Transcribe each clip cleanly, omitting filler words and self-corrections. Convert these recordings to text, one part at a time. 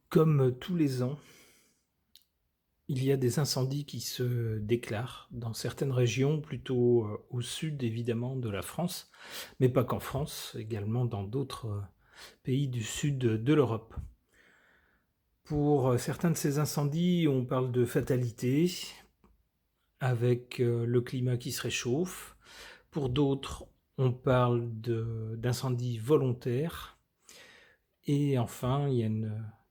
Comme tous les ans, il y a des incendies qui se déclarent dans certaines régions, plutôt, au sud évidemment de la France, mais pas qu'en France, également dans d'autres, pays du sud de l'Europe. Pour, certains de ces incendies, on parle de fatalité, avec, le climat qui se réchauffe. Pour d'autres, on parle d'incendies volontaires. Et enfin, il y a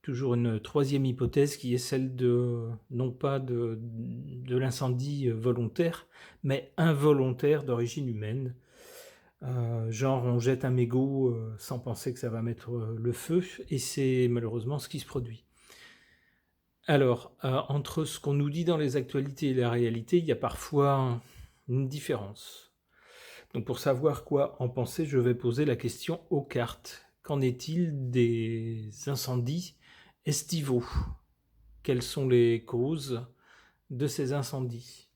toujours une troisième hypothèse qui est celle non pas de l'incendie volontaire, mais involontaire d'origine humaine. Genre on jette un mégot sans penser que ça va mettre le feu, et c'est malheureusement ce qui se produit. Alors, entre ce qu'on nous dit dans les actualités et la réalité, il y a parfois une différence. Donc pour savoir quoi en penser, je vais poser la question aux cartes. Qu'en est-il des incendies estivaux? Quelles sont les causes de ces incendies?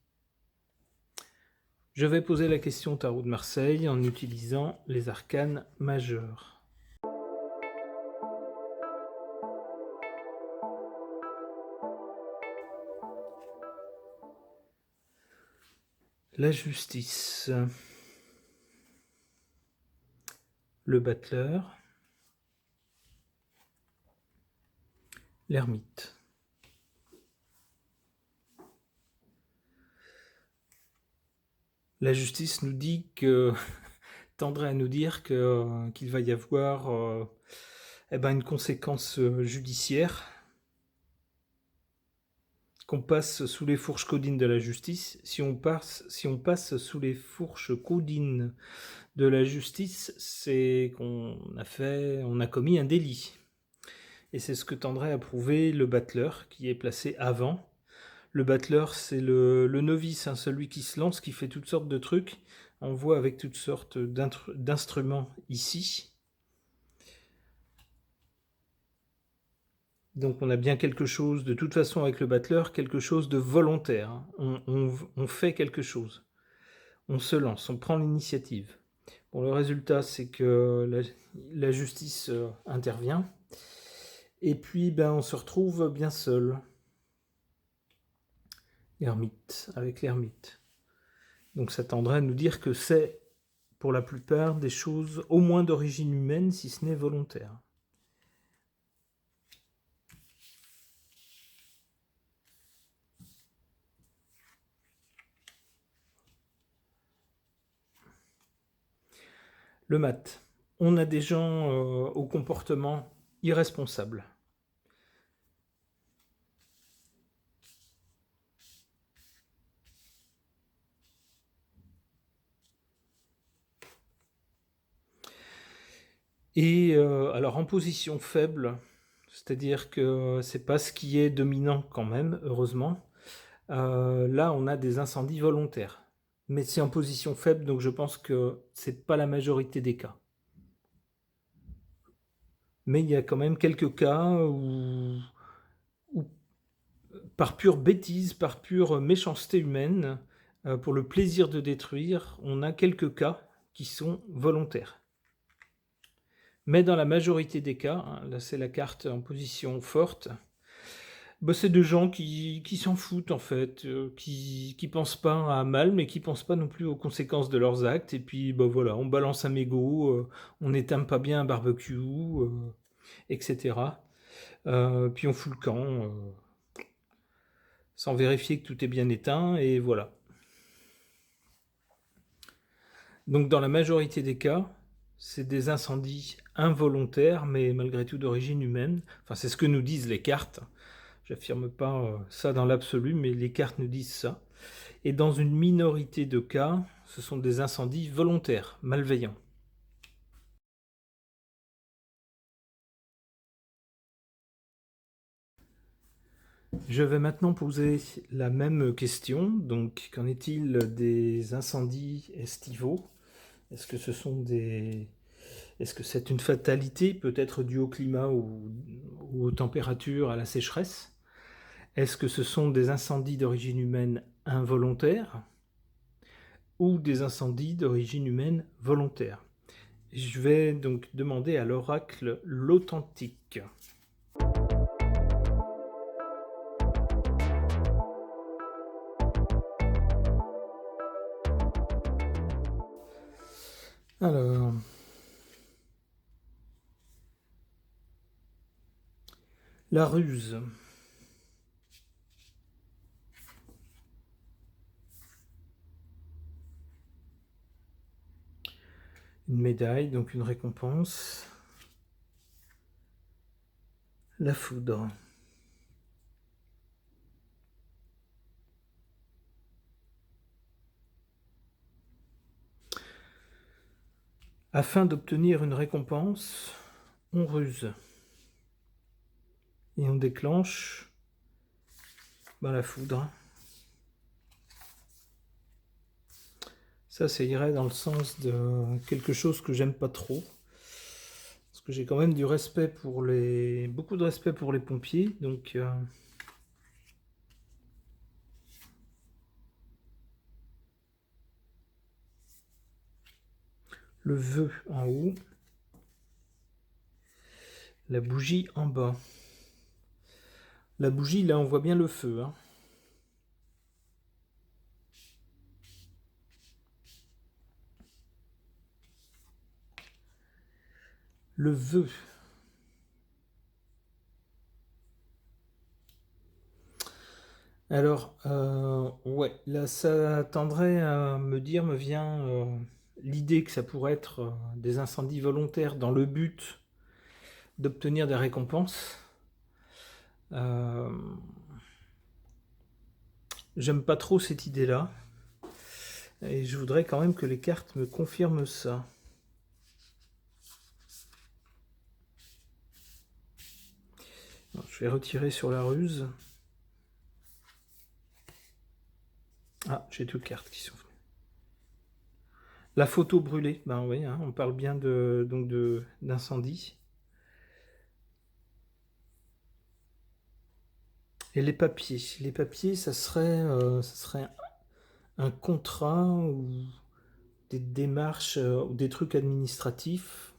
Je vais poser la question au tarot de Marseille en utilisant les arcanes majeurs. La justice, le battleur, l'ermite. La justice nous dit que tendrait à nous dire qu'il va y avoir une conséquence judiciaire, qu'on passe sous les fourches caudines de la justice. Si on passe sous les fourches caudines de la justice, c'est qu'on a commis un délit. Et c'est ce que tendrait à prouver le battleur, qui est placé avant. Le battleur, c'est le novice, hein, celui qui se lance, qui fait toutes sortes de trucs. On voit avec toutes sortes d'instruments ici. Donc on a bien quelque chose, de toute façon avec le battleur, quelque chose de volontaire, hein. On fait quelque chose. On se lance, on prend l'initiative. Bon, le résultat, c'est que la justice intervient. Et puis, on se retrouve bien seul. Avec l'ermite. Donc ça tendrait à nous dire que c'est, pour la plupart, des choses au moins d'origine humaine, si ce n'est volontaire. Le mat. On a des gens au comportement irresponsable. Et alors en position faible, c'est-à-dire que c'est pas ce qui est dominant quand même, heureusement. Là, on a des incendies volontaires. Mais c'est en position faible, donc je pense que c'est pas la majorité des cas. Mais il y a quand même quelques cas où par pure bêtise, par pure méchanceté humaine, pour le plaisir de détruire, on a quelques cas qui sont volontaires. Mais dans la majorité des cas, hein, là c'est la carte en position forte, c'est des gens qui s'en foutent en fait, qui pensent pas à mal, mais qui pensent pas non plus aux conséquences de leurs actes. Et puis voilà, on balance un mégot, on n'éteint pas bien un barbecue, etc. Puis on fout le camp, sans vérifier que tout est bien éteint, et voilà. Donc dans la majorité des cas, c'est des incendies involontaires, mais malgré tout d'origine humaine. Enfin, c'est ce que nous disent les cartes. J'affirme pas ça dans l'absolu, mais les cartes nous disent ça. Et dans une minorité de cas, ce sont des incendies volontaires, malveillants. Je vais maintenant poser la même question. Donc, qu'en est-il des incendies estivaux? Est-ce que c'est une fatalité, peut-être due au climat ou aux températures, à la sécheresse? Est-ce que ce sont des incendies d'origine humaine involontaires ou des incendies d'origine humaine volontaire? Je vais donc demander à l'oracle l'authentique. Alors, la ruse. Une médaille, donc une récompense. La foudre. Afin d'obtenir une récompense, on ruse. Et on déclenche la foudre. Ça irait dans le sens de quelque chose que j'aime pas trop. Parce que j'ai quand même du respect pour beaucoup de respect pour les pompiers. Donc le vœu en haut. La bougie en bas. La bougie, là, on voit bien le feu. Hein. Le vœu. Alors, ouais, là, ça tendrait à me vient l'idée que ça pourrait être des incendies volontaires dans le but d'obtenir des récompenses. J'aime pas trop cette idée-là. Et je voudrais quand même que les cartes me confirment ça. Alors, je vais retirer sur la ruse. Ah, j'ai deux cartes qui sont venues. La photo brûlée, ben oui, hein, on parle bien d'incendie. Et les papiers, ça serait un contrat ou des démarches ou des trucs administratifs.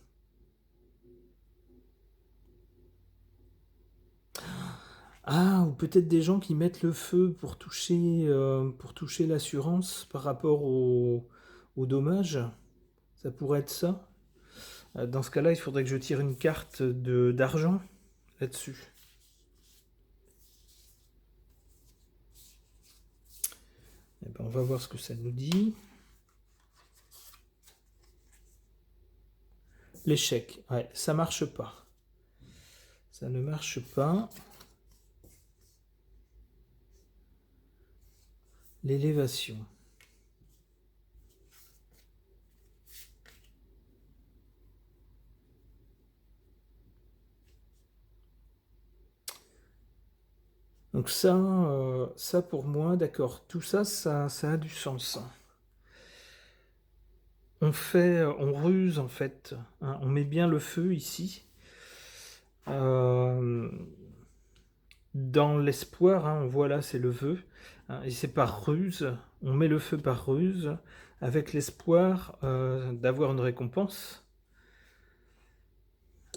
Ah, ou peut-être des gens qui mettent le feu pour toucher l'assurance par rapport aux dommages. Ça pourrait être ça. Dans ce cas-là, il faudrait que je tire une carte d'argent là-dessus. Eh ben, on va voir ce que ça nous dit. L'échec. Ouais, ça marche pas. Ça ne marche pas. L'élévation. Donc ça pour moi, d'accord. Tout ça, ça a du sens. On ruse en fait. Hein, on met bien le feu ici. Dans l'espoir, hein, on voit là, c'est le vœu. Hein, et c'est par ruse. On met le feu par ruse avec l'espoir d'avoir une récompense.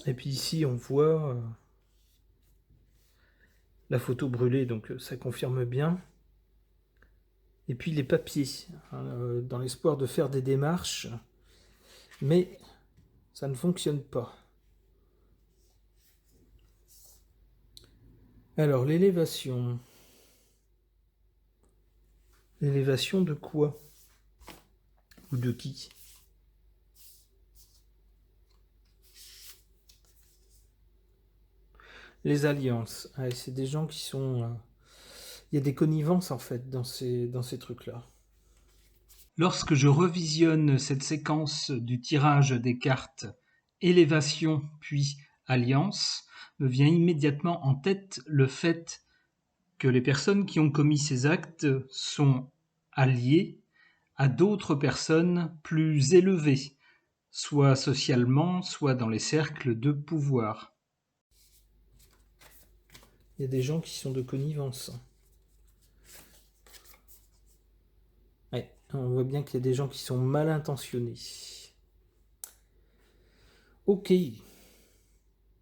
Et puis ici, on voit la photo brûlée, donc ça confirme bien. Et puis les papiers, hein, dans l'espoir de faire des démarches, mais ça ne fonctionne pas. Alors l'élévation. L'élévation de quoi? Ou de qui? Les alliances. Ouais, c'est des gens qui sont... Il y a des connivences en fait dans ces trucs-là. Lorsque je revisionne cette séquence du tirage des cartes élévation puis alliance, me vient immédiatement en tête le fait que les personnes qui ont commis ces actes sont alliées à d'autres personnes plus élevées, soit socialement, soit dans les cercles de pouvoir. Il y a des gens qui sont de connivence. Ouais, on voit bien qu'il y a des gens qui sont mal intentionnés. Ok,